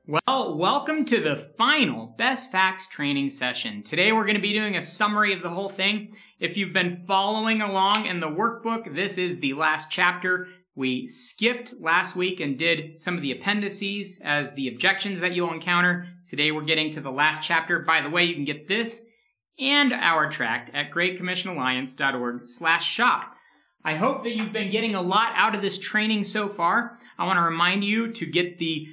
Well, welcome to the final Best Facts training session. Today we're going to be doing a summary of the whole thing. If you've been following along in the workbook, this is the last chapter. We skipped last week and did some of the appendices as the objections that you'll encounter. Today we're getting to the last chapter. By the way, you can get this and our tract at greatcommissionalliance.org/shop. I hope that you've been getting a lot out of this training so far. I want to remind you to get the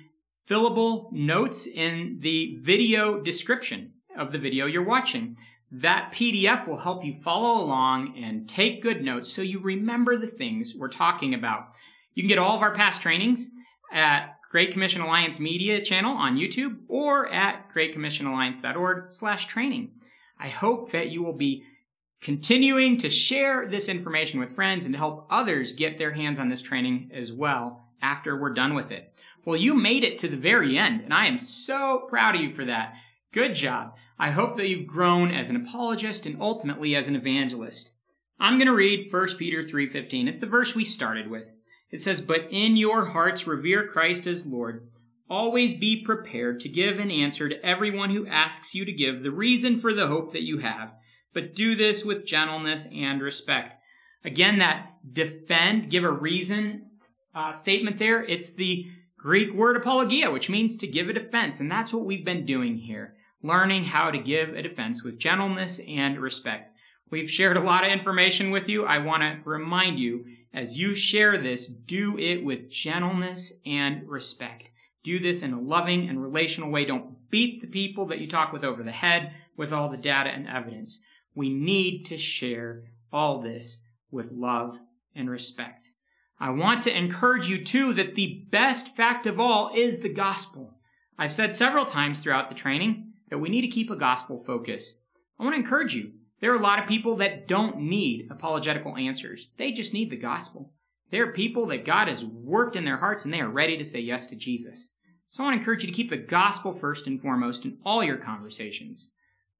fillable notes in the video description of the video you're watching. That PDF will help you follow along and take good notes so you remember the things we're talking about. You can get all of our past trainings at Great Commission Alliance Media channel on YouTube or at greatcommissionalliance.org/training. I hope that you will be continuing to share this information with friends and to help others get their hands on this training as well after we're done with it. Well, you made it to the very end, and I am so proud of you for that. Good job. I hope that you've grown as an apologist and ultimately as an evangelist. I'm going to read 1 Peter 3:15. It's the verse we started with. It says, "But in your hearts revere Christ as Lord. Always be prepared to give an answer to everyone who asks you to give the reason for the hope that you have. But do this with gentleness and respect." Again, that defend, give a reason statement there, it's the Greek word apologia, which means to give a defense. And that's what we've been doing here, learning how to give a defense with gentleness and respect. We've shared a lot of information with you. I want to remind you, as you share this, do it with gentleness and respect. Do this in a loving and relational way. Don't beat the people that you talk with over the head with all the data and evidence. We need to share all this with love and respect. I want to encourage you, too, that the best fact of all is the gospel. I've said several times throughout the training that we need to keep a gospel focus. I want to encourage you. There are a lot of people that don't need apologetical answers. They just need the gospel. There are people that God has worked in their hearts and they are ready to say yes to Jesus. So I want to encourage you to keep the gospel first and foremost in all your conversations.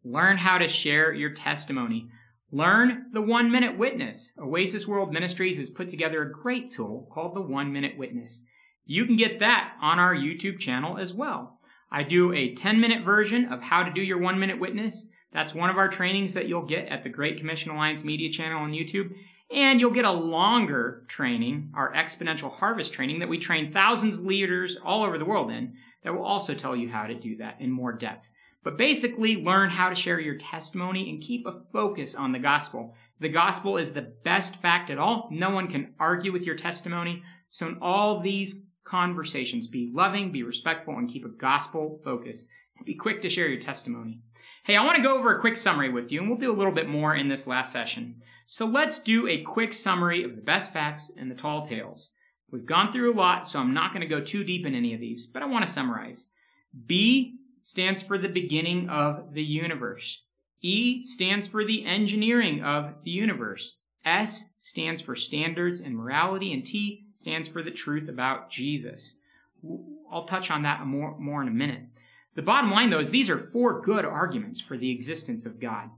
Learn how to share your testimony. Learn the 1-minute witness. Oasis World Ministries has put together a great tool called the 1-minute witness. You can get that on our YouTube channel as well. I do a 10-minute version of how to do your 1-minute witness. That's one of our trainings that you'll get at the Great Commission Alliance Media channel on YouTube. And you'll get a longer training, our Exponential Harvest training, that we train thousands of leaders all over the world in, that will also tell you how to do that in more depth. But basically, learn how to share your testimony and keep a focus on the gospel. The gospel is the best fact at all. No one can argue with your testimony. So in all these conversations, be loving, be respectful, and keep a gospel focus. Be quick to share your testimony. Hey, I want to go over a quick summary with you, and we'll do a little bit more in this last session. So let's do a quick summary of the best facts and the tall tales. We've gone through a lot, so I'm not going to go too deep in any of these, but I want to summarize. B stands for the beginning of the universe. E stands for the engineering of the universe. S stands for standards and morality, and T stands for the truth about Jesus. I'll touch on that more in a minute. The bottom line, though, is these are 4 good arguments for the existence of God.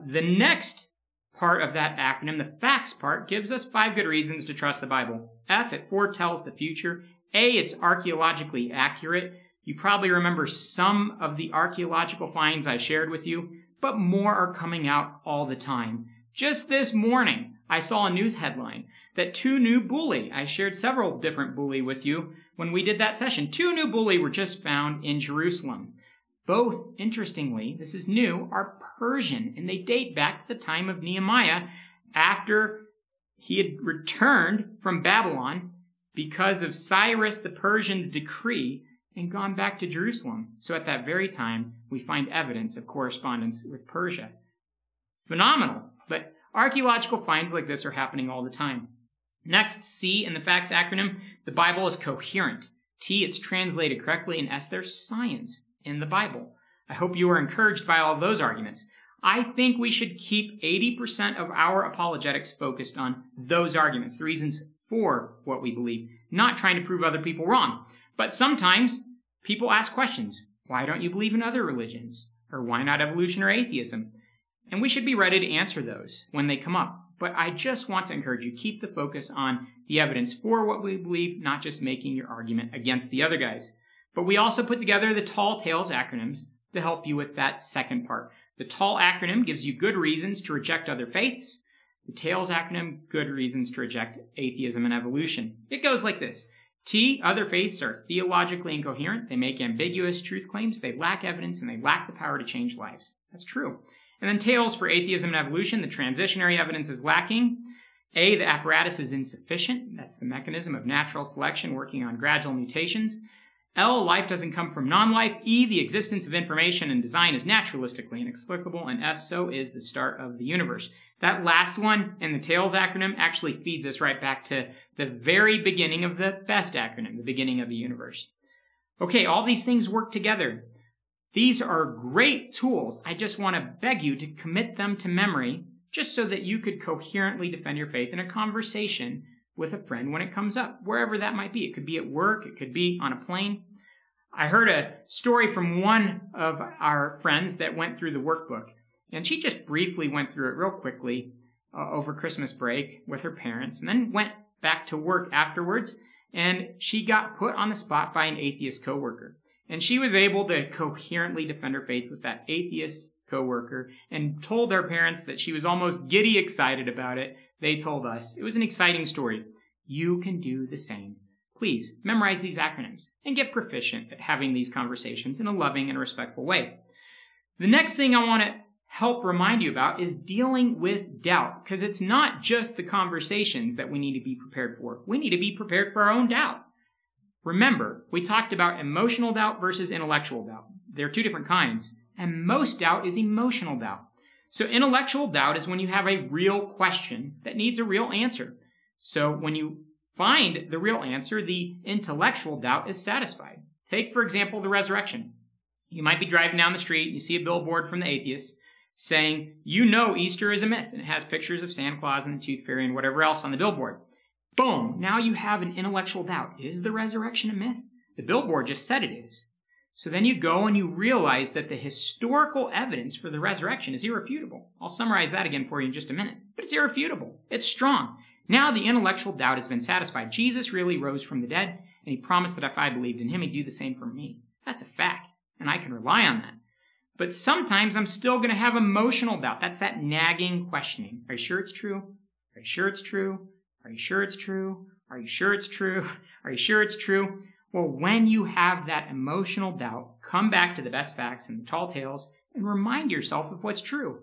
The next part of that acronym, the facts part, gives us 5 good reasons to trust the Bible. F, it foretells the future. A, it's archaeologically accurate. You probably remember some of the archaeological finds I shared with you, but more are coming out all the time. Just this morning, I saw a news headline that 2 new bulli, I shared several different bulli with you when we did that session, 2 new bulli were just found in Jerusalem. Both, interestingly, this is new, are Persian, and they date back to the time of Nehemiah after he had returned from Babylon because of Cyrus the Persian's decree and gone back to Jerusalem. So at that very time, we find evidence of correspondence with Persia. Phenomenal, but archaeological finds like this are happening all the time. Next, C in the facts acronym, the Bible is coherent. T, it's translated correctly, and S, there's science in the Bible. I hope you are encouraged by all those arguments. I think we should keep 80% of our apologetics focused on those arguments, the reasons for what we believe, not trying to prove other people wrong. But sometimes people ask questions. Why don't you believe in other religions? Or why not evolution or atheism? And we should be ready to answer those when they come up. But I just want to encourage you, keep the focus on the evidence for what we believe, not just making your argument against the other guys. But we also put together the Tall Tales acronyms to help you with that second part. The TALL acronym gives you good reasons to reject other faiths. The TALES acronym, good reasons to reject atheism and evolution. It goes like this. T, other faiths are theologically incoherent. They make ambiguous truth claims. They lack evidence and they lack the power to change lives. That's true. And then TALES for atheism and evolution. The transitionary evidence is lacking. A, the apparatus is insufficient. That's the mechanism of natural selection working on gradual mutations. L, life doesn't come from non-life. E, the existence of information and design is naturalistically inexplicable. And S, so is the start of the universe. That last one in the TALES acronym actually feeds us right back to the very beginning of the BEST acronym, the beginning of the universe. Okay, all these things work together. These are great tools. I just want to beg you to commit them to memory just so that you could coherently defend your faith in a conversation with a friend when it comes up, wherever that might be. It could be at work, it could be on a plane. I heard a story from one of our friends that went through the workbook, and she just briefly went through it real quickly over Christmas break with her parents, and then went back to work afterwards, and she got put on the spot by an atheist coworker. And she was able to coherently defend her faith with that atheist coworker and told her parents that she was almost giddy excited about it. They told us. It was an exciting story. You can do the same. Please memorize these acronyms and get proficient at having these conversations in a loving and respectful way. The next thing I want to help remind you about is dealing with doubt, because it's not just the conversations that we need to be prepared for. We need to be prepared for our own doubt. Remember, we talked about emotional doubt versus intellectual doubt. They're two different kinds, and most doubt is emotional doubt. So intellectual doubt is when you have a real question that needs a real answer. So when you find the real answer, the intellectual doubt is satisfied. Take, for example, the resurrection. You might be driving down the street, you see a billboard from the atheists saying, you know Easter is a myth, and it has pictures of Santa Claus and the Tooth Fairy and whatever else on the billboard. Boom! Now you have an intellectual doubt. Is the resurrection a myth? The billboard just said it is. So then you go and you realize that the historical evidence for the resurrection is irrefutable. I'll summarize that again for you in just a minute. But it's irrefutable. It's strong. Now the intellectual doubt has been satisfied. Jesus really rose from the dead, and he promised that if I believed in him, he'd do the same for me. That's a fact, and I can rely on that. But sometimes I'm still going to have emotional doubt. That's that nagging questioning. Are you sure it's true? Are you sure it's true? Are you sure it's true? Are you sure it's true? Are you sure it's true? Well, when you have that emotional doubt, come back to the best facts and the tall tales and remind yourself of what's true.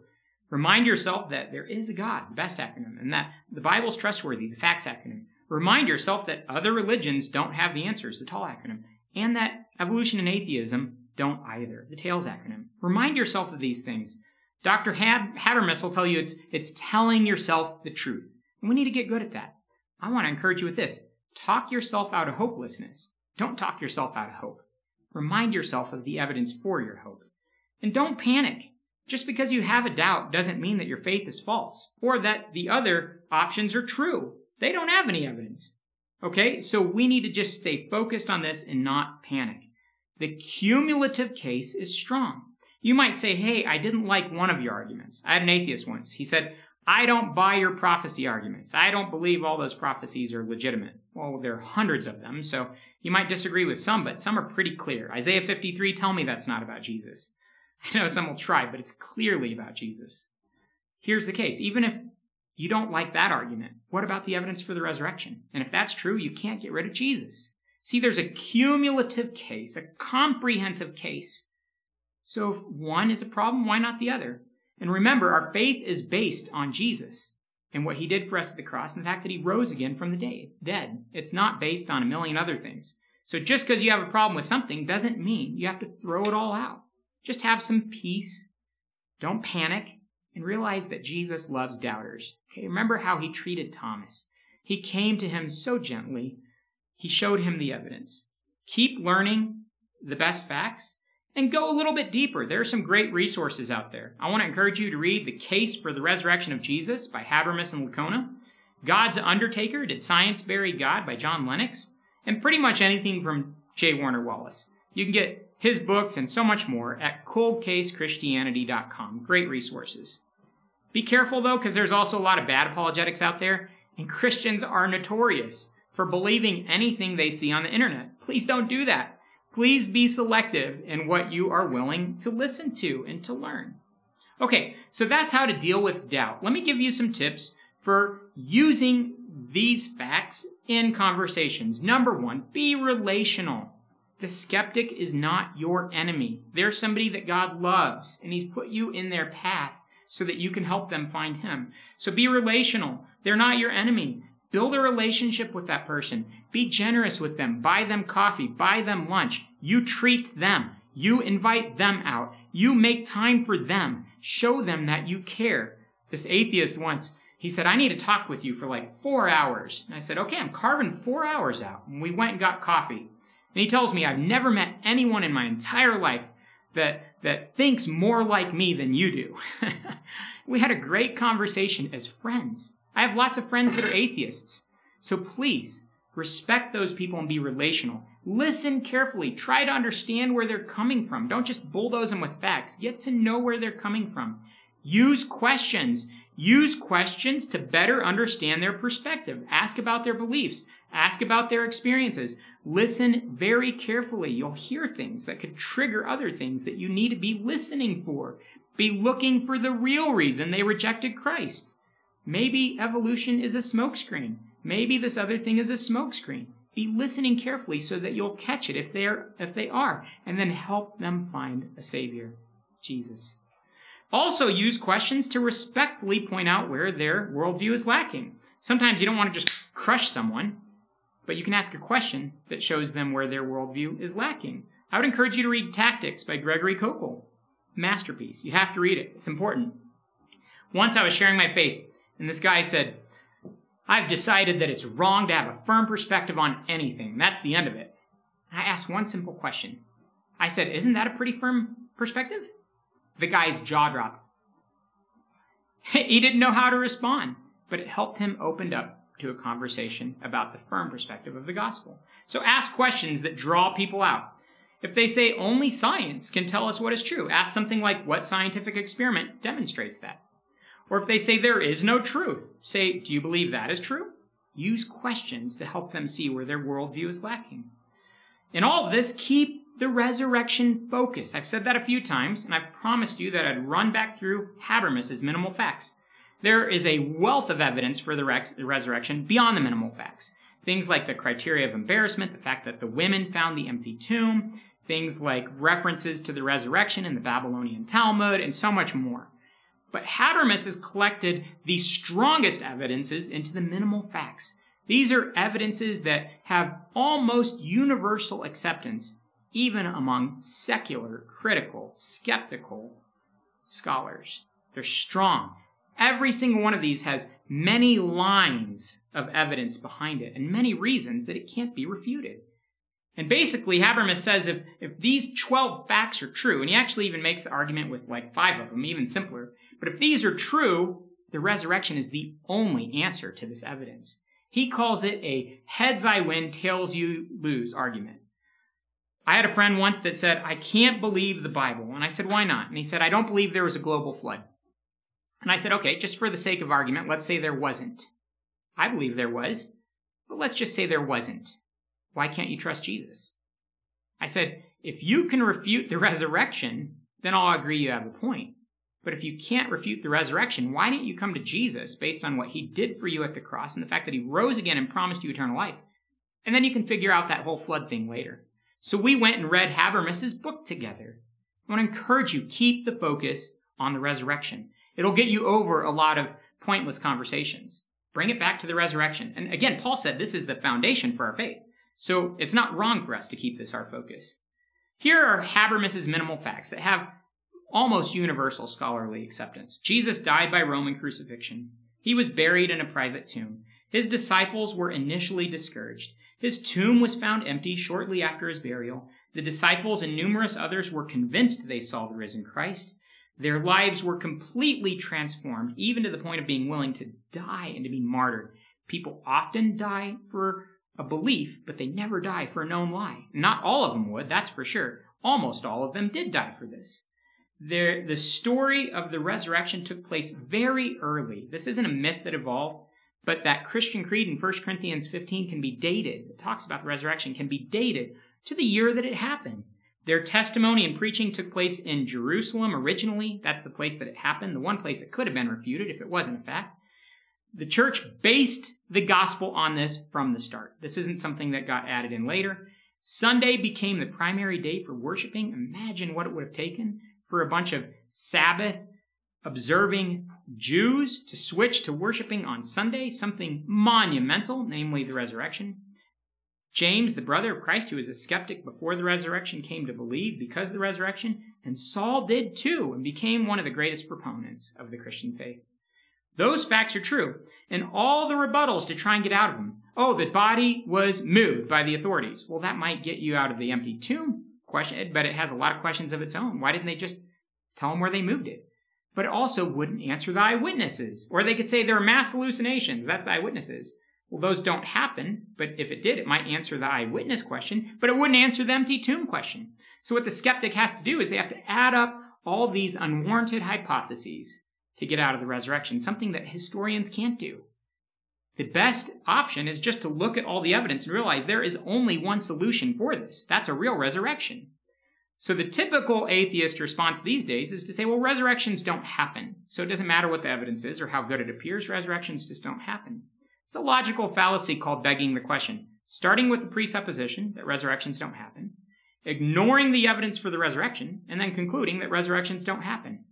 Remind yourself that there is a God, the best acronym, and that the Bible's trustworthy, the facts acronym. Remind yourself that other religions don't have the answers, the tall acronym, and that evolution and atheism don't either, the TALES acronym. Remind yourself of these things. Dr. Habermas will tell you it's telling yourself the truth. And we need to get good at that. I want to encourage you with this. Talk yourself out of hopelessness. Don't talk yourself out of hope. Remind yourself of the evidence for your hope. And don't panic. Just because you have a doubt doesn't mean that your faith is false or that the other options are true. They don't have any evidence. Okay? So we need to just stay focused on this and not panic. The cumulative case is strong. You might say, hey, I didn't like one of your arguments. I had an atheist once. He said, I don't buy your prophecy arguments. I don't believe all those prophecies are legitimate. Well, there are hundreds of them, so you might disagree with some, but some are pretty clear. Isaiah 53, tell me that's not about Jesus. I know some will try, but it's clearly about Jesus. Here's the case. Even if you don't like that argument, what about the evidence for the resurrection? And if that's true, you can't get rid of Jesus. See, there's a cumulative case, a comprehensive case. So if one is a problem, why not the other? And remember, our faith is based on Jesus and what he did for us at the cross and the fact that he rose again from the dead. It's not based on a million other things. So just because you have a problem with something doesn't mean you have to throw it all out. Just have some peace. Don't panic and realize that Jesus loves doubters. Okay, remember how he treated Thomas. He came to him so gently. He showed him the evidence. Keep learning the best facts and go a little bit deeper. There are some great resources out there. I want to encourage you to read The Case for the Resurrection of Jesus by Habermas and Lacona, God's Undertaker, Did Science Bury God by John Lennox, and pretty much anything from J. Warner Wallace. You can get his books and so much more at coldcasechristianity.com. Great resources. Be careful, though, because there's also a lot of bad apologetics out there, and Christians are notorious for believing anything they see on the internet. Please don't do that. Please be selective in what you are willing to listen to and to learn. Okay, so that's how to deal with doubt. Let me give you some tips for using these facts in conversations. Number one, be relational. The skeptic is not your enemy. They're somebody that God loves, and He's put you in their path so that you can help them find Him. So be relational. They're not your enemy. Build a relationship with that person. Be generous with them. Buy them coffee. Buy them lunch. You treat them. You invite them out. You make time for them. Show them that you care. This atheist once, he said, I need to talk with you for like 4 hours. And I said, okay, I'm carving 4 hours out. And we went and got coffee. And he tells me, I've never met anyone in my entire life that thinks more like me than you do. We had a great conversation as friends. I have lots of friends that are atheists. So please, respect those people and be relational. Listen carefully. Try to understand where they're coming from. Don't just bulldoze them with facts. Get to know where they're coming from. Use questions. Use questions to better understand their perspective. Ask about their beliefs. Ask about their experiences. Listen very carefully. You'll hear things that could trigger other things that you need to be listening for. Be looking for the real reason they rejected Christ. Maybe evolution is a smokescreen. Maybe this other thing is a smokescreen. Be listening carefully so that you'll catch it if they are, and then help them find a Savior, Jesus. Also use questions to respectfully point out where their worldview is lacking. Sometimes you don't want to just crush someone, but you can ask a question that shows them where their worldview is lacking. I would encourage you to read Tactics by Gregory Kokel. Masterpiece. You have to read it. It's important. Once I was sharing my faith, and this guy said, I've decided that it's wrong to have a firm perspective on anything. That's the end of it. And I asked one simple question. I said, isn't that a pretty firm perspective? The guy's jaw dropped. He didn't know how to respond, but it helped him open up to a conversation about the firm perspective of the gospel. So ask questions that draw people out. If they say only science can tell us what is true, ask something like, what scientific experiment demonstrates that? Or if they say there is no truth, say, do you believe that is true? Use questions to help them see where their worldview is lacking. In all of this, keep the resurrection focus. I've said that a few times, and I've promised you that I'd run back through Habermas's minimal facts. There is a wealth of evidence for the resurrection beyond the minimal facts. Things like the criteria of embarrassment, the fact that the women found the empty tomb, things like references to the resurrection in the Babylonian Talmud, and so much more. But Habermas has collected the strongest evidences into the minimal facts. These are evidences that have almost universal acceptance, even among secular, critical, skeptical scholars. They're strong. Every single one of these has many lines of evidence behind it and many reasons that it can't be refuted. And basically, Habermas says if these 12 facts are true, and he actually even makes the argument with like 5 of them, even simpler, but if these are true, the resurrection is the only answer to this evidence. He calls it a heads I win, tails you lose argument. I had a friend once that said, I can't believe the Bible. And I said, why not? And he said, I don't believe there was a global flood. And I said, okay, just for the sake of argument, let's say there wasn't. I believe there was, but let's just say there wasn't. Why can't you trust Jesus? I said, if you can refute the resurrection, then I'll agree you have a point. But if you can't refute the resurrection, why didn't you come to Jesus based on what he did for you at the cross and the fact that he rose again and promised you eternal life? And then you can figure out that whole flood thing later. So we went and read Habermas's book together. I want to encourage you, keep the focus on the resurrection. It'll get you over a lot of pointless conversations. Bring it back to the resurrection. And again, Paul said this is the foundation for our faith. So it's not wrong for us to keep this our focus. Here are Habermas's minimal facts that have almost universal scholarly acceptance. Jesus died by Roman crucifixion. He was buried in a private tomb. His disciples were initially discouraged. His tomb was found empty shortly after his burial. The disciples and numerous others were convinced they saw the risen Christ. Their lives were completely transformed, even to the point of being willing to die and to be martyred. People often die for a belief, but they never die for a known lie. Not all of them would, that's for sure. Almost all of them did die for this. The story of the resurrection took place very early. This isn't a myth that evolved, but that Christian creed in 1 Corinthians 15 can be dated. It talks about the resurrection, can be dated to the year that it happened. Their testimony and preaching took place in Jerusalem originally. That's the place that it happened, the one place it could have been refuted if it wasn't a fact. The church based the gospel on this from the start. This isn't something that got added in later. Sunday became the primary day for worshiping. Imagine what it would have taken for a bunch of Sabbath-observing Jews to switch to worshiping on Sunday, something monumental, namely the resurrection. James, the brother of Christ, who was a skeptic before the resurrection, came to believe because of the resurrection, and Saul did too, and became one of the greatest proponents of the Christian faith. Those facts are true, and all the rebuttals to try and get out of them. Oh, the body was moved by the authorities. Well, that might get you out of the empty tomb question, but it has a lot of questions of its own. Why didn't they just tell them where they moved it? But it also wouldn't answer the eyewitnesses. Or they could say there are mass hallucinations. That's the eyewitnesses. Well, those don't happen, but if it did, it might answer the eyewitness question, but it wouldn't answer the empty tomb question. So what the skeptic has to do is they have to add up all these unwarranted hypotheses to get out of the resurrection, something that historians can't do. The best option is just to look at all the evidence and realize there is only one solution for this. That's a real resurrection. So the typical atheist response these days is to say, well, resurrections don't happen. So it doesn't matter what the evidence is or how good it appears, resurrections just don't happen. It's a logical fallacy called begging the question, starting with the presupposition that resurrections don't happen, ignoring the evidence for the resurrection, and then concluding that resurrections don't happen.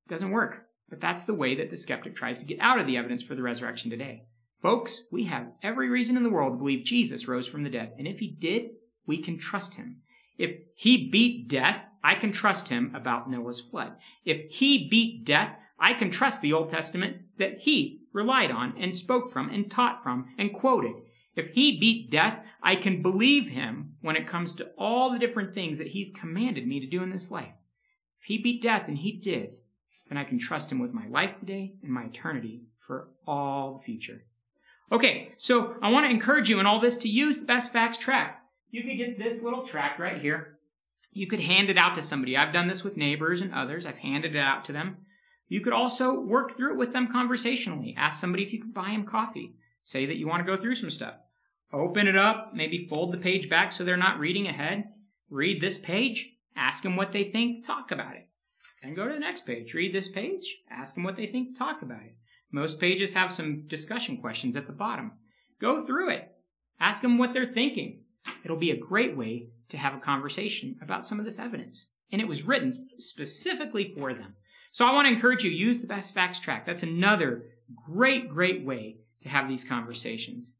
It doesn't work, but that's the way that the skeptic tries to get out of the evidence for the resurrection today. Folks, we have every reason in the world to believe Jesus rose from the dead, and if he did, we can trust him. If he beat death, I can trust him about Noah's flood. If he beat death, I can trust the Old Testament that he relied on and spoke from and taught from and quoted. If he beat death, I can believe him when it comes to all the different things that he's commanded me to do in this life. If he beat death, and he did, then I can trust him with my life today and my eternity for all the future. Okay, so I want to encourage you in all this to use the Best Facts tract. You could get this little tract right here. You could hand it out to somebody. I've done this with neighbors and others. I've handed it out to them. You could also work through it with them conversationally. Ask somebody if you could buy them coffee. Say that you want to go through some stuff. Open it up, maybe fold the page back so they're not reading ahead. Read this page. Ask them what they think. Talk about it. Then go to the next page. Read this page. Ask them what they think. Talk about it. Most pages have some discussion questions at the bottom. Go through it. Ask them what they're thinking. It'll be a great way to have a conversation about some of this evidence. And it was written specifically for them. So I want to encourage you, use the Best Facts tract. That's another great way to have these conversations.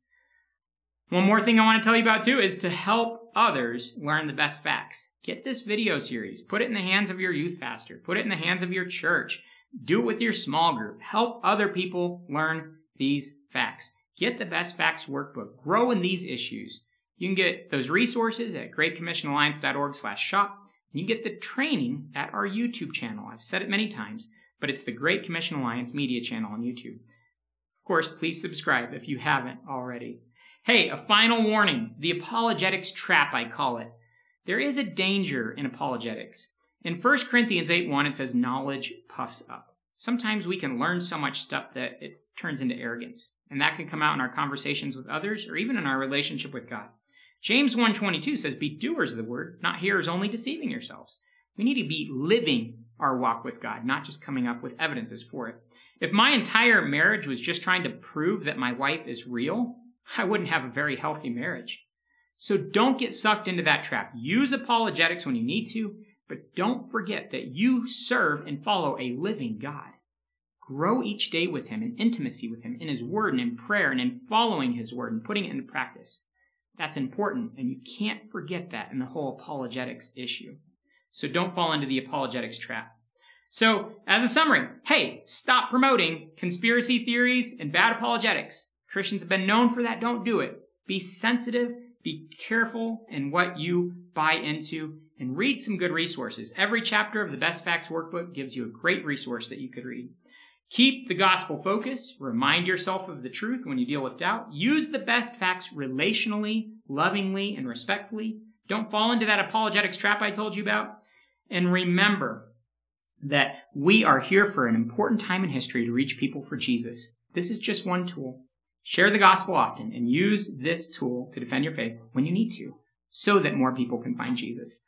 One more thing I want to tell you about too is to help others learn the best facts. Get this video series. Put it in the hands of your youth pastor. Put it in the hands of your church. Do it with your small group. Help other people learn these facts. Get the Best Facts workbook. Grow in these issues. You can get those resources at greatcommissionalliance.org/shop. You can get the training at our YouTube channel. I've said it many times, but it's the Great Commission Alliance media channel on YouTube. Of course, please subscribe if you haven't already. Hey, a final warning. The apologetics trap, I call it. There is a danger in apologetics. In 1 Corinthians 8:1, it says, knowledge puffs up. Sometimes we can learn so much stuff that it turns into arrogance. And that can come out in our conversations with others or even in our relationship with God. James 1:22 says, be doers of the word, not hearers only, deceiving yourselves. We need to be living our walk with God, not just coming up with evidences for it. If my entire marriage was just trying to prove that my wife is real, I wouldn't have a very healthy marriage. So don't get sucked into that trap. Use apologetics when you need to, but don't forget that you serve and follow a living God. Grow each day with him in intimacy with him, in his word and in prayer and in following his word and putting it into practice. That's important, and you can't forget that in the whole apologetics issue. So don't fall into the apologetics trap. So, as a summary, hey, stop promoting conspiracy theories and bad apologetics. Christians have been known for that. Don't do it. Be sensitive, be careful in what you buy into, and read some good resources. Every chapter of the Best Facts workbook gives you a great resource that you could read. Keep the gospel focus. Remind yourself of the truth when you deal with doubt. Use the best facts relationally, lovingly, and respectfully. Don't fall into that apologetics trap I told you about. And remember that we are here for an important time in history to reach people for Jesus. This is just one tool. Share the gospel often and use this tool to defend your faith when you need to. so that more people can find Jesus.